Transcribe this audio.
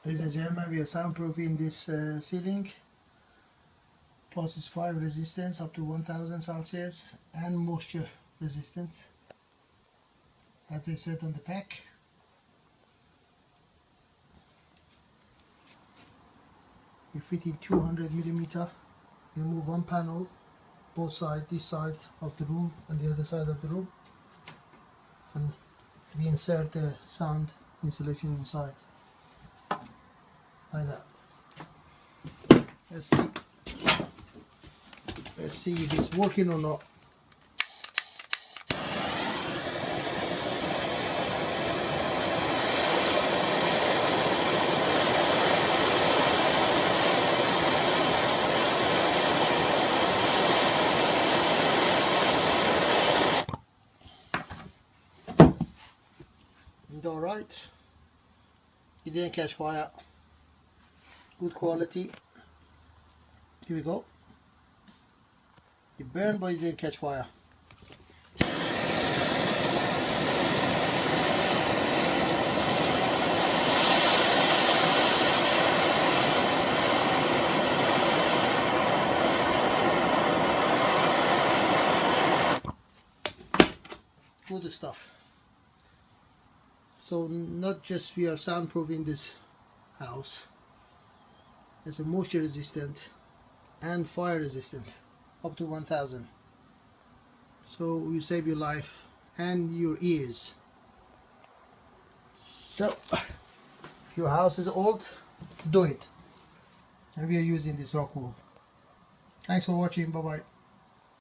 Ladies and gentlemen, we are soundproofing this ceiling. Plus it's fire resistance up to 1000 Celsius and moisture resistance, as they said on the pack. We fit in 200 millimeter. Remove one panel, both sides, this side of the room and the other side of the room, and we insert the sound insulation inside like that. Let's see if it's working or not. Alright, it didn't catch fire, good quality. Here we go. It burned but it didn't catch fire. Good stuff. So not just we are soundproofing this house, it's a moisture resistant and fire resistant up to 1000. So we save your life and your ears. So if your house is old, do it. And we are using this rock wool. Thanks for watching. Bye bye.